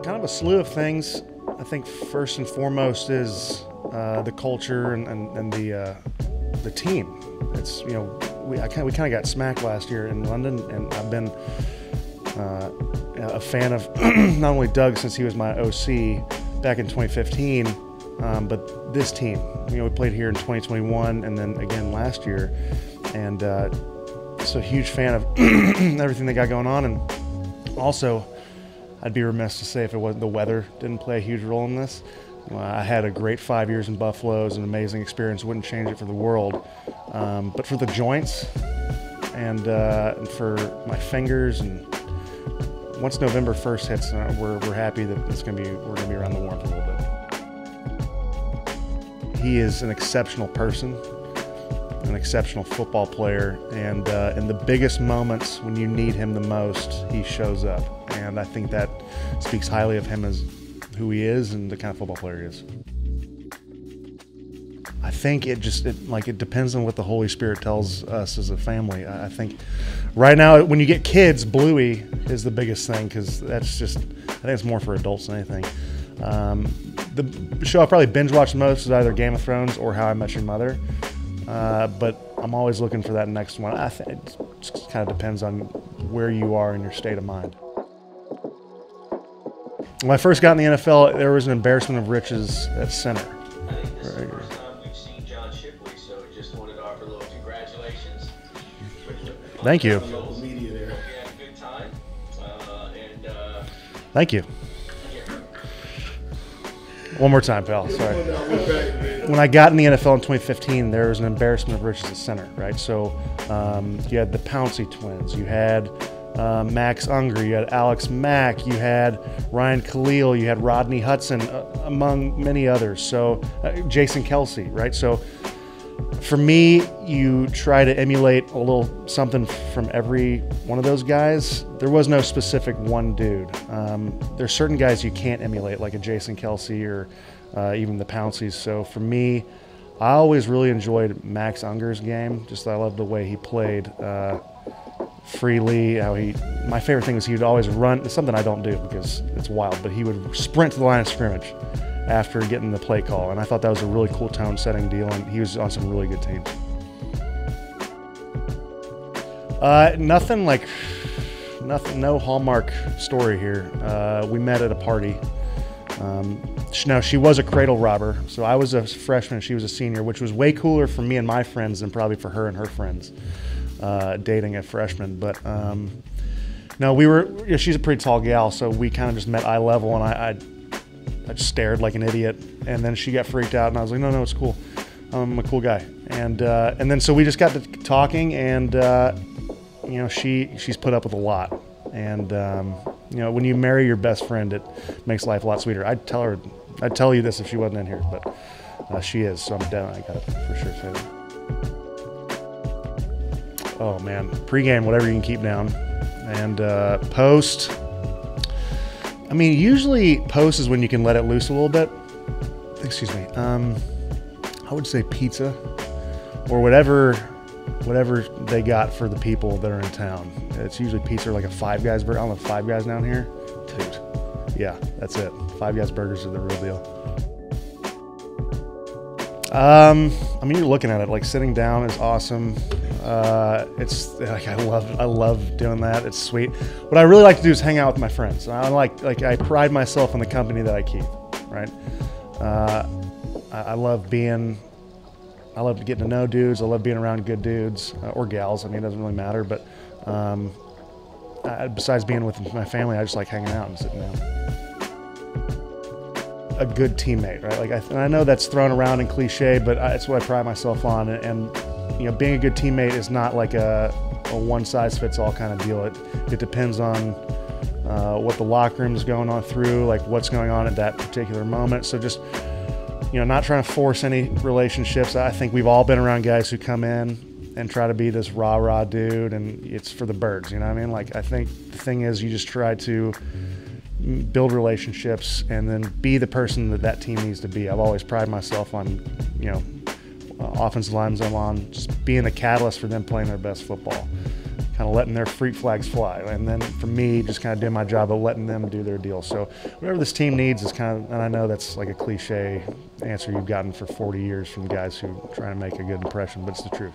Kind of a slew of things. I think first and foremost is the culture and the team. It's, you know, we kind of got smacked last year in London, and I've been a fan of not only Doug since he was my OC back in 2015, but this team. You know, we played here in 2021 and then again last year, and so a huge fan of everything they got going on. And also, I'd be remiss to say if it wasn't the weather didn't play a huge role in this. I had a great 5 years in Buffalo. It was an amazing experience. Wouldn't change it for the world. But for the joints and for my fingers, and once November 1st hits, we're happy that we're gonna be around the warmth a little bit. He is an exceptional person, an exceptional football player, and in the biggest moments when you need him the most, he shows up. And I think that speaks highly of him as who he is and the kind of football player he is. I think it depends on what the Holy Spirit tells us as a family. I think right now, when you get kids, Bluey is the biggest thing, because that's just, I think it's more for adults than anything. The show I probably binge watched most is either Game of Thrones or How I Met Your Mother. But I'm always looking for that next one. I think it just kind of depends on where you are in your state of mind. When I first got in the NFL, there was an embarrassment of riches at center. I think this is the first time we've seen John Shipley, so just wanted to offer a little congratulations. Thank you. Local media there. Hope you had a good time. Thank you. One more time, pal. Sorry. When I got in the NFL in 2015, there was an embarrassment of riches at center, right? So you had the Pouncey twins, you had Max Unger, you had Alex Mack, you had Ryan Khalil, you had Rodney Hudson, among many others. So Jason Kelsey, right? So for me, you try to emulate a little something from every one of those guys. There was no specific one dude. There's certain guys you can't emulate, like a Jason Kelsey or even the Pounceys. So for me, I always really enjoyed Max Unger's game. Just I loved the way he played freely. My favorite thing was he would always run. It's something I don't do because it's wild, but he would sprint to the line of scrimmage after getting the play call, and I thought that was a really cool tone-setting deal, and he was on some really good teams. No Hallmark story here. We met at a party. Now, she was a cradle robber, so I was a freshman, she was a senior, which was way cooler for me and my friends than probably for her and her friends, dating a freshman. But no, she's a pretty tall gal, so we kind of just met eye level, and I just stared like an idiot, and then she got freaked out, and I was like, no, it's cool. I'm a cool guy. And then so we just got to talking, and you know, she's put up with a lot. And you know, when you marry your best friend, it makes life a lot sweeter. I'd tell you this if she wasn't in here, but she is, so I'm down. I got it for sure say that. Oh man, pregame, whatever you can keep down, and post. I mean, usually post is when you can let it loose a little bit. Excuse me. I would say pizza or whatever they got for the people that are in town. It's usually pizza or like a Five Guys burger. I don't know, Five Guys down here? Dude. Yeah, that's it. Five Guys burgers are the real deal. I mean, you're looking at it, like sitting down is awesome. It's like, I love doing that. It's sweet. What I really like to do is hang out with my friends. I pride myself in the company that I keep, right? I love getting to know dudes. I love being around good dudes or gals. I mean, it doesn't really matter. But besides being with my family, I just like hanging out and sitting down. A good teammate, right? And I know that's thrown around in cliche, but it's what I pride myself on. And you know, being a good teammate is not like a one-size-fits-all kind of deal. It depends on what the locker room is going on through, like what's going on at that particular moment. So just, you know, not trying to force any relationships. I think we've all been around guys who come in and try to be this rah-rah dude, and it's for the birds, you know what I mean? Like, I think the thing is you just try to build relationships and then be the person that team needs to be. I've always prided myself on, you know, offensive lines I'm on, just being the catalyst for them playing their best football. kind of letting their freak flags fly. And then for me, just kind of doing my job of letting them do their deal. So whatever this team needs is kind of, and I know that's like a cliche answer you've gotten for 40 years from guys who try to make a good impression, but it's the truth.